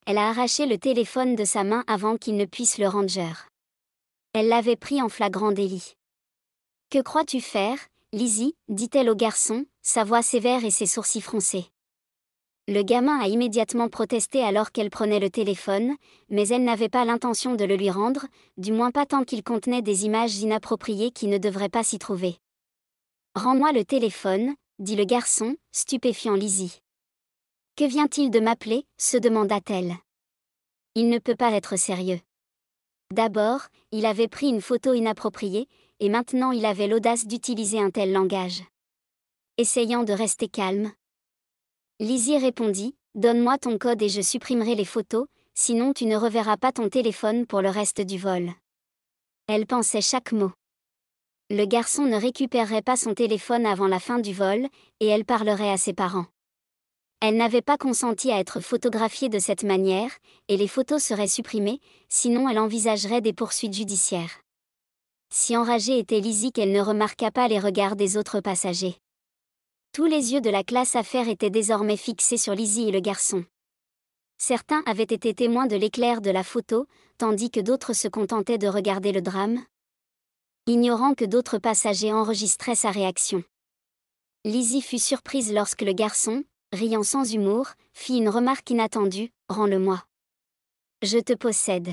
elle a arraché le téléphone de sa main avant qu'il ne puisse le rendre. Elle l'avait pris en flagrant délit. « Que crois-tu faire, Lizzie » dit-elle au garçon, sa voix sévère et ses sourcils froncés. Le gamin a immédiatement protesté alors qu'elle prenait le téléphone, mais elle n'avait pas l'intention de le lui rendre, du moins pas tant qu'il contenait des images inappropriées qui ne devraient pas s'y trouver. « Rends-moi le téléphone » dit le garçon, stupéfiant Lizzie. « Que vient-il de m'appeler » se demanda-t-elle. Il ne peut pas être sérieux. D'abord, il avait pris une photo inappropriée, et maintenant il avait l'audace d'utiliser un tel langage. Essayant de rester calme, Lizzie répondit, « Donne-moi ton code et je supprimerai les photos, sinon tu ne reverras pas ton téléphone pour le reste du vol. » Elle pensait chaque mot. Le garçon ne récupérerait pas son téléphone avant la fin du vol, et elle parlerait à ses parents. Elle n'avait pas consenti à être photographiée de cette manière, et les photos seraient supprimées, sinon elle envisagerait des poursuites judiciaires. Si enragée était Lizzie qu'elle ne remarqua pas les regards des autres passagers. Tous les yeux de la classe affaires étaient désormais fixés sur Lizzie et le garçon. Certains avaient été témoins de l'éclair de la photo, tandis que d'autres se contentaient de regarder le drame, ignorant que d'autres passagers enregistraient sa réaction. Lizzie fut surprise lorsque le garçon, riant sans humour, fit une remarque inattendue, « Rends-le-moi. Je te possède. »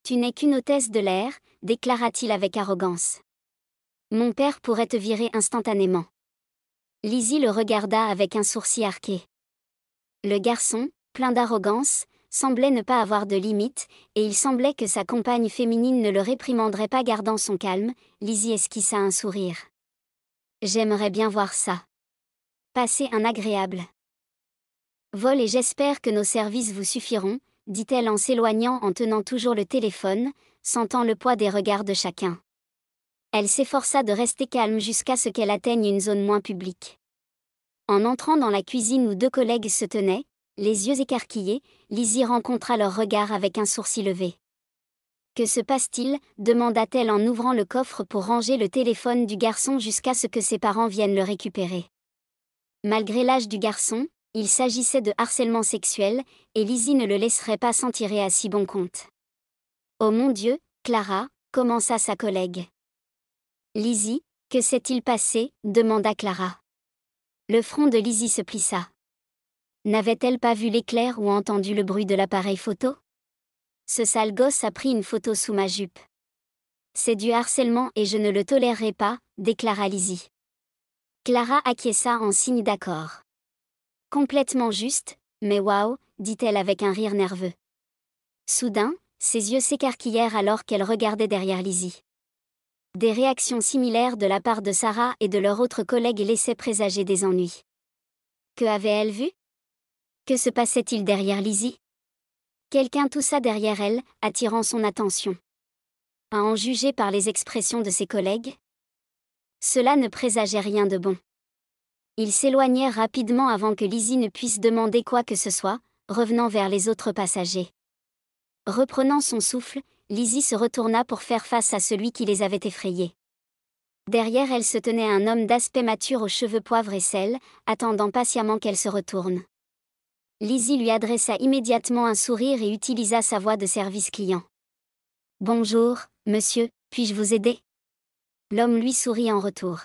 Tu n'es qu'une hôtesse de l'air, déclara-t-il avec arrogance. Mon père pourrait te virer instantanément. Lizzie le regarda avec un sourcil arqué. Le garçon, plein d'arrogance, semblait ne pas avoir de limite, et il semblait que sa compagne féminine ne le réprimanderait pas. Gardant son calme, Lizzie esquissa un sourire. J'aimerais bien voir ça. Passez un agréable vol et j'espère que nos services vous suffiront, dit-elle en s'éloignant en tenant toujours le téléphone, sentant le poids des regards de chacun. Elle s'efforça de rester calme jusqu'à ce qu'elle atteigne une zone moins publique. En entrant dans la cuisine où deux collègues se tenaient, les yeux écarquillés, Lizzie rencontra leur regard avec un sourcil levé. « Que se passe-t-il » demanda-t-elle en ouvrant le coffre pour ranger le téléphone du garçon jusqu'à ce que ses parents viennent le récupérer. Malgré l'âge du garçon, il s'agissait de harcèlement sexuel, et Lizzie ne le laisserait pas s'en tirer à si bon compte. « Oh mon Dieu, Clara » commença sa collègue. « Lizzie, que s'est-il passé » demanda Clara. Le front de Lizzie se plissa. N'avait-elle pas vu l'éclair ou entendu le bruit de l'appareil photo ? Ce sale gosse a pris une photo sous ma jupe. C'est du harcèlement et je ne le tolérerai pas, déclara Lizzie. Clara acquiesça en signe d'accord. Complètement juste, mais waouh, dit-elle avec un rire nerveux. Soudain, ses yeux s'écarquillèrent alors qu'elle regardait derrière Lizzie. Des réactions similaires de la part de Sarah et de leur autre collègue laissaient présager des ennuis. Que avait-elle vu ? Que se passait-il derrière Lizzie ? Quelqu'un toussa derrière elle, attirant son attention. À en juger par les expressions de ses collègues, cela ne présageait rien de bon. Ils s'éloignèrent rapidement avant que Lizzie ne puisse demander quoi que ce soit, revenant vers les autres passagers. Reprenant son souffle, Lizzie se retourna pour faire face à celui qui les avait effrayés. Derrière elle se tenait un homme d'aspect mature aux cheveux poivre et sel, attendant patiemment qu'elle se retourne. Lizzie lui adressa immédiatement un sourire et utilisa sa voix de service client. « Bonjour, monsieur, puis-je vous aider ?» L'homme lui sourit en retour.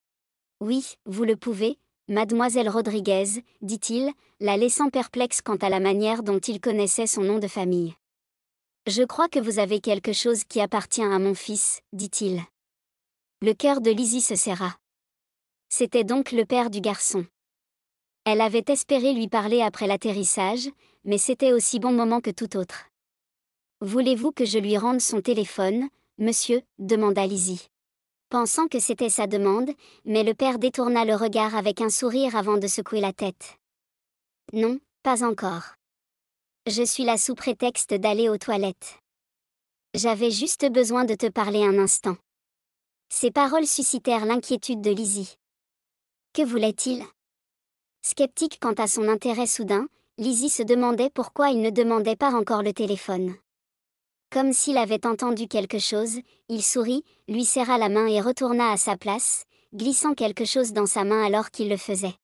« Oui, vous le pouvez, mademoiselle Rodriguez, dit-il, la laissant perplexe quant à la manière dont il connaissait son nom de famille. « Je crois que vous avez quelque chose qui appartient à mon fils, dit-il. » Le cœur de Lizzie se serra. C'était donc le père du garçon. Elle avait espéré lui parler après l'atterrissage, mais c'était aussi bon moment que tout autre. « Voulez-vous que je lui rende son téléphone, monsieur ?» demanda Lizzie. Pensant que c'était sa demande, mais le père détourna le regard avec un sourire avant de secouer la tête. « Non, pas encore. Je suis là sous prétexte d'aller aux toilettes. J'avais juste besoin de te parler un instant. » Ces paroles suscitèrent l'inquiétude de Lizzie. Que voulait-il ? Sceptique quant à son intérêt soudain, Lizzie se demandait pourquoi il ne demandait pas encore le téléphone. Comme s'il avait entendu quelque chose, il sourit, lui serra la main et retourna à sa place, glissant quelque chose dans sa main alors qu'il le faisait.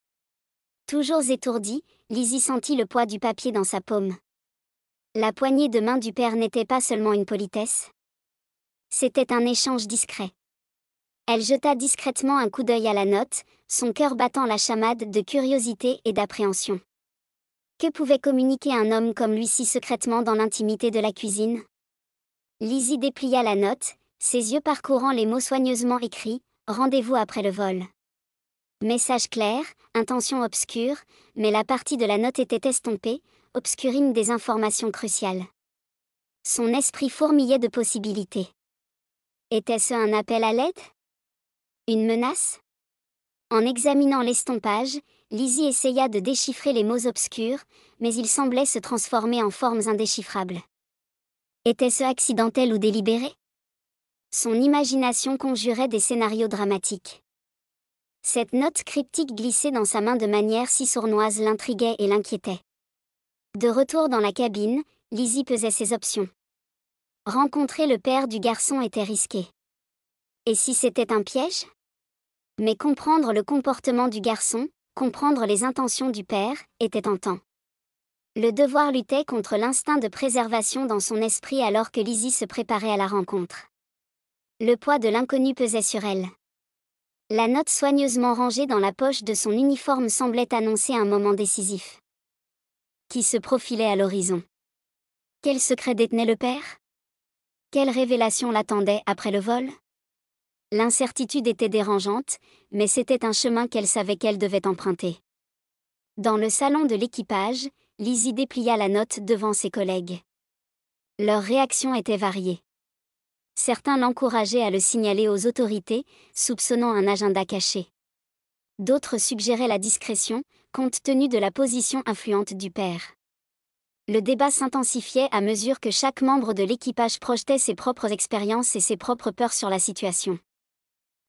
Toujours étourdie, Lizzie sentit le poids du papier dans sa paume. La poignée de main du père n'était pas seulement une politesse. C'était un échange discret. Elle jeta discrètement un coup d'œil à la note, son cœur battant la chamade de curiosité et d'appréhension. Que pouvait communiquer un homme comme lui si secrètement dans l'intimité de la cuisine? Lizzie déplia la note, ses yeux parcourant les mots soigneusement écrits, « Rendez-vous après le vol ». Message clair, intention obscure, mais la partie de la note était estompée, obscurine des informations cruciales. Son esprit fourmillait de possibilités. Était-ce un appel à l'aide? Une menace? En examinant l'estompage, Lizzie essaya de déchiffrer les mots obscurs, mais ils semblaient se transformer en formes indéchiffrables. Était-ce accidentel ou délibéré? Son imagination conjurait des scénarios dramatiques. Cette note cryptique glissée dans sa main de manière si sournoise l'intriguait et l'inquiétait. De retour dans la cabine, Lizzie pesait ses options. Rencontrer le père du garçon était risqué. Et si c'était un piège? Mais comprendre le comportement du garçon, comprendre les intentions du père, était tentant. Le devoir luttait contre l'instinct de préservation dans son esprit alors que Lizzie se préparait à la rencontre. Le poids de l'inconnu pesait sur elle. La note soigneusement rangée dans la poche de son uniforme semblait annoncer un moment décisif qui se profilait à l'horizon. Quel secret détenait le père? Quelle révélation l'attendait après le vol? L'incertitude était dérangeante, mais c'était un chemin qu'elle savait qu'elle devait emprunter. Dans le salon de l'équipage, Lizzie déplia la note devant ses collègues. Leurs réactions étaient variées. Certains l'encourageaient à le signaler aux autorités, soupçonnant un agenda caché. D'autres suggéraient la discrétion, compte tenu de la position influente du père. Le débat s'intensifiait à mesure que chaque membre de l'équipage projetait ses propres expériences et ses propres peurs sur la situation.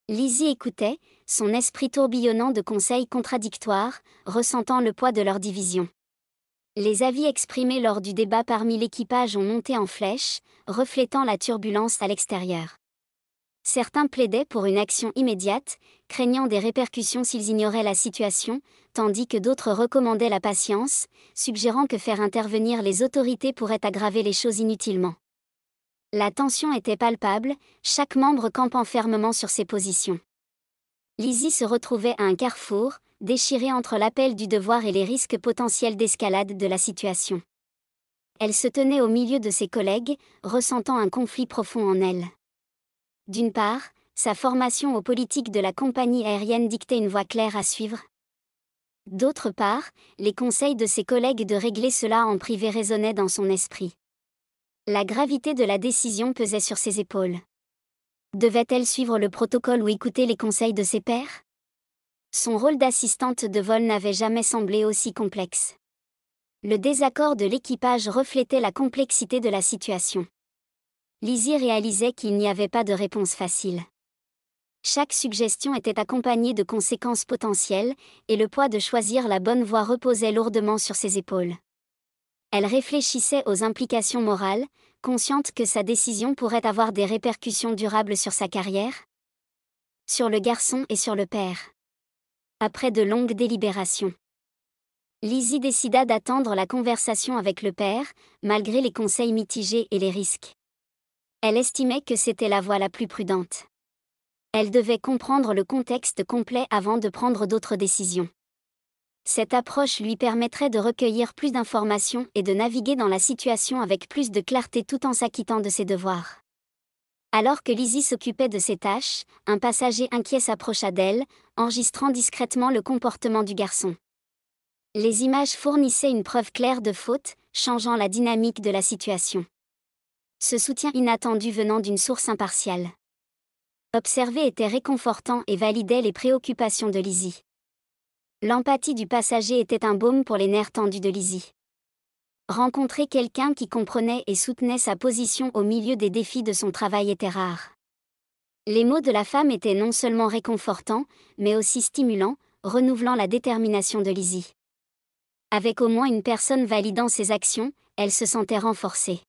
Lizzie écoutait, son esprit tourbillonnant de conseils contradictoires, ressentant le poids de leur division. Les avis exprimés lors du débat parmi l'équipage ont monté en flèche, reflétant la turbulence à l'extérieur. Certains plaidaient pour une action immédiate, craignant des répercussions s'ils ignoraient la situation, tandis que d'autres recommandaient la patience, suggérant que faire intervenir les autorités pourrait aggraver les choses inutilement. La tension était palpable, chaque membre campant fermement sur ses positions. Lizzie se retrouvait à un carrefour, déchirée entre l'appel du devoir et les risques potentiels d'escalade de la situation. Elle se tenait au milieu de ses collègues, ressentant un conflit profond en elle. D'une part, sa formation aux politiques de la compagnie aérienne dictait une voie claire à suivre. D'autre part, les conseils de ses collègues de régler cela en privé résonnaient dans son esprit. La gravité de la décision pesait sur ses épaules. Devait-elle suivre le protocole ou écouter les conseils de ses pairs? Son rôle d'assistante de vol n'avait jamais semblé aussi complexe. Le désaccord de l'équipage reflétait la complexité de la situation. Lizzie réalisait qu'il n'y avait pas de réponse facile. Chaque suggestion était accompagnée de conséquences potentielles, et le poids de choisir la bonne voie reposait lourdement sur ses épaules. Elle réfléchissait aux implications morales, consciente que sa décision pourrait avoir des répercussions durables sur sa carrière, sur le garçon et sur le père. Après de longues délibérations, Lizzie décida d'attendre la conversation avec le père, malgré les conseils mitigés et les risques. Elle estimait que c'était la voie la plus prudente. Elle devait comprendre le contexte complet avant de prendre d'autres décisions. Cette approche lui permettrait de recueillir plus d'informations et de naviguer dans la situation avec plus de clarté tout en s'acquittant de ses devoirs. Alors que Lizzie s'occupait de ses tâches, un passager inquiet s'approcha d'elle, enregistrant discrètement le comportement du garçon. Les images fournissaient une preuve claire de faute, changeant la dynamique de la situation. Ce soutien inattendu venant d'une source impartiale. Observer était réconfortant et validait les préoccupations de Lizzie. L'empathie du passager était un baume pour les nerfs tendus de Lizzie. Rencontrer quelqu'un qui comprenait et soutenait sa position au milieu des défis de son travail était rare. Les mots de la femme étaient non seulement réconfortants, mais aussi stimulants, renouvelant la détermination de Lizzie. Avec au moins une personne validant ses actions, elle se sentait renforcée.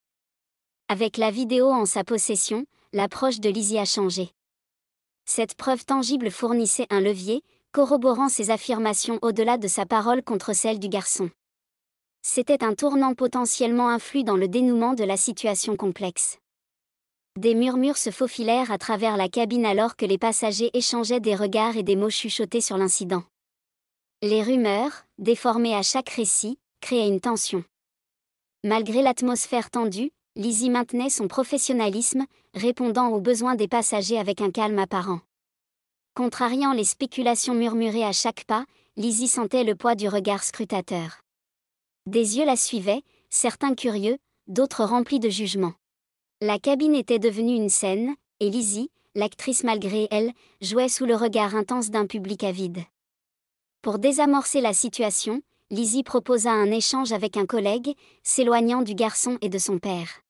Avec la vidéo en sa possession, l'approche de Lizzie a changé. Cette preuve tangible fournissait un levier, corroborant ses affirmations au-delà de sa parole contre celle du garçon. C'était un tournant potentiellement influe dans le dénouement de la situation complexe. Des murmures se faufilèrent à travers la cabine alors que les passagers échangeaient des regards et des mots chuchotés sur l'incident. Les rumeurs, déformées à chaque récit, créaient une tension. Malgré l'atmosphère tendue, Lizzie maintenait son professionnalisme, répondant aux besoins des passagers avec un calme apparent. Contrariant les spéculations murmurées à chaque pas, Lizzie sentait le poids du regard scrutateur. Des yeux la suivaient, certains curieux, d'autres remplis de jugement. La cabine était devenue une scène, et Lizzie, l'actrice malgré elle, jouait sous le regard intense d'un public avide. Pour désamorcer la situation, Lizzie proposa un échange avec un collègue, s'éloignant du garçon et de son père.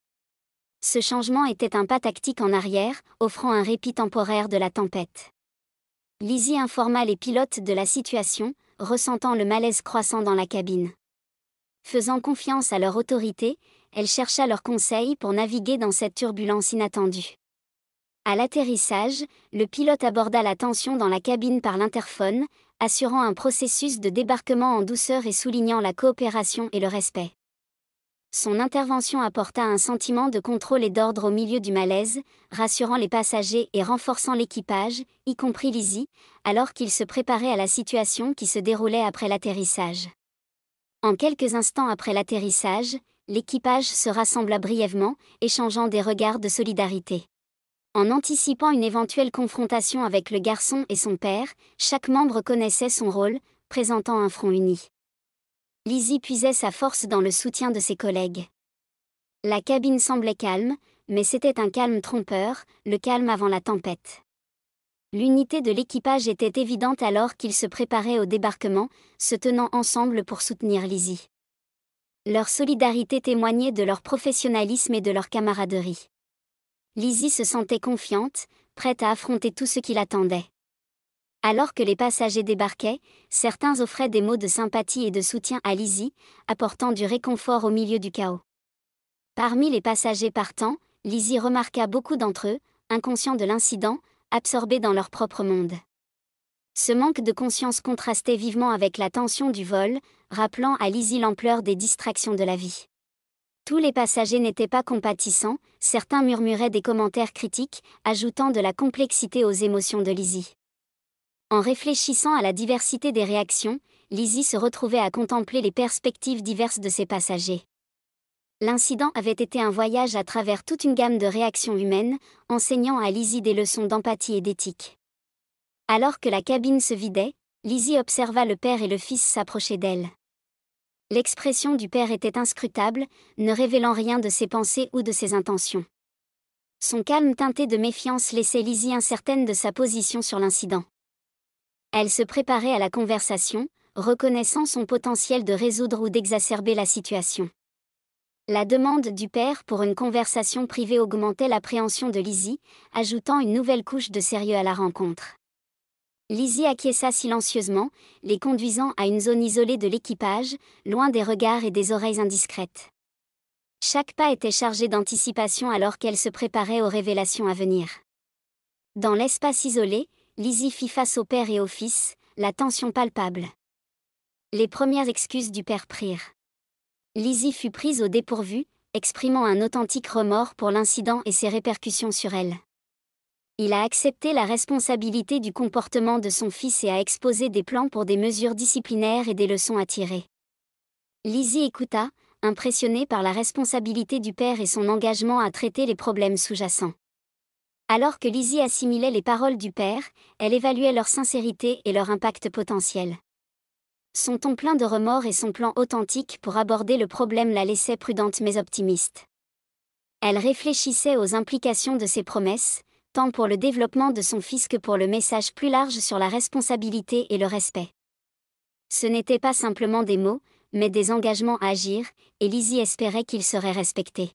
Ce changement était un pas tactique en arrière, offrant un répit temporaire de la tempête. Lizzie informa les pilotes de la situation, ressentant le malaise croissant dans la cabine. Faisant confiance à leur autorité, elle chercha leurs conseils pour naviguer dans cette turbulence inattendue. À l'atterrissage, le pilote aborda la tension dans la cabine par l'interphone, assurant un processus de débarquement en douceur et soulignant la coopération et le respect. Son intervention apporta un sentiment de contrôle et d'ordre au milieu du malaise, rassurant les passagers et renforçant l'équipage, y compris Lizzie, alors qu'ils se préparaient à la situation qui se déroulait après l'atterrissage. En quelques instants après l'atterrissage, l'équipage se rassembla brièvement, échangeant des regards de solidarité. En anticipant une éventuelle confrontation avec le garçon et son père, chaque membre connaissait son rôle, présentant un front uni. Lizzie puisait sa force dans le soutien de ses collègues. La cabine semblait calme, mais c'était un calme trompeur, le calme avant la tempête. L'unité de l'équipage était évidente alors qu'ils se préparaient au débarquement, se tenant ensemble pour soutenir Lizzie. Leur solidarité témoignait de leur professionnalisme et de leur camaraderie. Lizzie se sentait confiante, prête à affronter tout ce qui l'attendait. Alors que les passagers débarquaient, certains offraient des mots de sympathie et de soutien à Lizzie, apportant du réconfort au milieu du chaos. Parmi les passagers partants, Lizzie remarqua beaucoup d'entre eux, inconscients de l'incident, absorbés dans leur propre monde. Ce manque de conscience contrastait vivement avec la tension du vol, rappelant à Lizzie l'ampleur des distractions de la vie. Tous les passagers n'étaient pas compatissants, certains murmuraient des commentaires critiques, ajoutant de la complexité aux émotions de Lizzie. En réfléchissant à la diversité des réactions, Lizzie se retrouvait à contempler les perspectives diverses de ses passagers. L'incident avait été un voyage à travers toute une gamme de réactions humaines, enseignant à Lizzie des leçons d'empathie et d'éthique. Alors que la cabine se vidait, Lizzie observa le père et le fils s'approcher d'elle. L'expression du père était inscrutable, ne révélant rien de ses pensées ou de ses intentions. Son calme teinté de méfiance laissait Lizzie incertaine de sa position sur l'incident. Elle se préparait à la conversation, reconnaissant son potentiel de résoudre ou d'exacerber la situation. La demande du père pour une conversation privée augmentait l'appréhension de Lizzie, ajoutant une nouvelle couche de sérieux à la rencontre. Lizzie acquiesça silencieusement, les conduisant à une zone isolée de l'équipage, loin des regards et des oreilles indiscrètes. Chaque pas était chargé d'anticipation alors qu'elle se préparait aux révélations à venir. Dans l'espace isolé, Lizzie fit face au père et au fils, la tension palpable. Les premières excuses du père prirent. Lizzie fut prise au dépourvu, exprimant un authentique remords pour l'incident et ses répercussions sur elle. Il a accepté la responsabilité du comportement de son fils et a exposé des plans pour des mesures disciplinaires et des leçons à tirer. Lizzie écouta, impressionnée par la responsabilité du père et son engagement à traiter les problèmes sous-jacents. Alors que Lizzie assimilait les paroles du père, elle évaluait leur sincérité et leur impact potentiel. Son ton plein de remords et son plan authentique pour aborder le problème la laissaient prudente mais optimiste. Elle réfléchissait aux implications de ses promesses, tant pour le développement de son fils que pour le message plus large sur la responsabilité et le respect. Ce n'étaient pas simplement des mots, mais des engagements à agir, et Lizzie espérait qu'ils seraient respectés.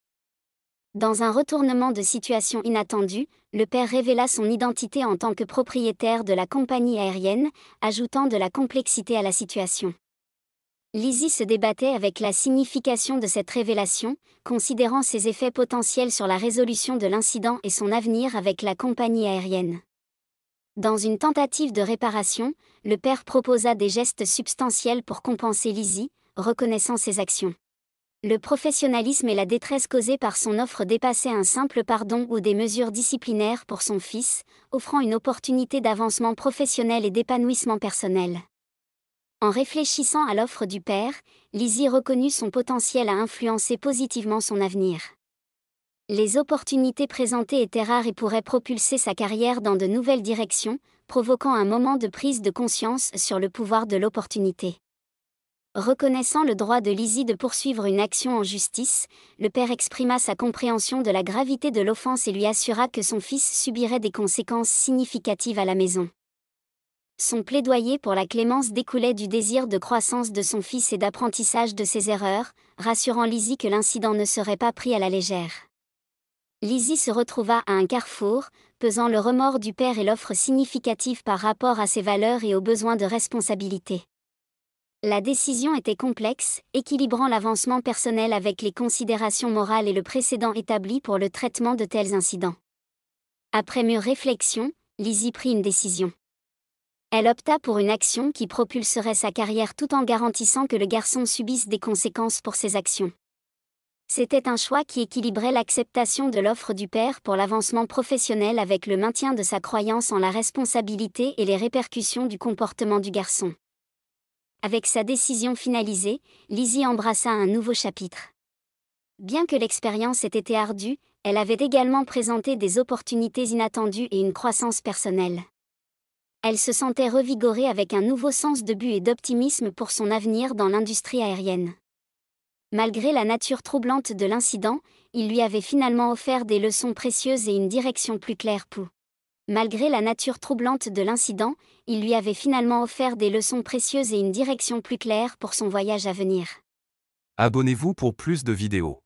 Dans un retournement de situation inattendu, le père révéla son identité en tant que propriétaire de la compagnie aérienne, ajoutant de la complexité à la situation. Lizzie se débattait avec la signification de cette révélation, considérant ses effets potentiels sur la résolution de l'incident et son avenir avec la compagnie aérienne. Dans une tentative de réparation, le père proposa des gestes substantiels pour compenser Lizzie, reconnaissant ses actions. Le professionnalisme et la détresse causée par son offre dépassaient un simple pardon ou des mesures disciplinaires pour son fils, offrant une opportunité d'avancement professionnel et d'épanouissement personnel. En réfléchissant à l'offre du père, Lizzie reconnut son potentiel à influencer positivement son avenir. Les opportunités présentées étaient rares et pourraient propulser sa carrière dans de nouvelles directions, provoquant un moment de prise de conscience sur le pouvoir de l'opportunité. Reconnaissant le droit de Lizzie de poursuivre une action en justice, le père exprima sa compréhension de la gravité de l'offense et lui assura que son fils subirait des conséquences significatives à la maison. Son plaidoyer pour la clémence découlait du désir de croissance de son fils et d'apprentissage de ses erreurs, rassurant Lizzie que l'incident ne serait pas pris à la légère. Lizzie se retrouva à un carrefour, pesant le remords du père et l'offre significative par rapport à ses valeurs et aux besoins de responsabilité. La décision était complexe, équilibrant l'avancement personnel avec les considérations morales et le précédent établi pour le traitement de tels incidents. Après mûre réflexion, Lizzie prit une décision. Elle opta pour une action qui propulserait sa carrière tout en garantissant que le garçon subisse des conséquences pour ses actions. C'était un choix qui équilibrait l'acceptation de l'offre du père pour l'avancement professionnel avec le maintien de sa croyance en la responsabilité et les répercussions du comportement du garçon. Avec sa décision finalisée, Lizzie embrassa un nouveau chapitre. Bien que l'expérience ait été ardue, elle avait également présenté des opportunités inattendues et une croissance personnelle. Elle se sentait revigorée avec un nouveau sens de but et d'optimisme pour son avenir dans l'industrie aérienne. Malgré la nature troublante de l'incident, il lui avait finalement offert des leçons précieuses et une direction plus claire pour. Malgré la nature troublante de l'incident, il lui avait finalement offert des leçons précieuses et une direction plus claire pour son voyage à venir. Abonnez-vous pour plus de vidéos.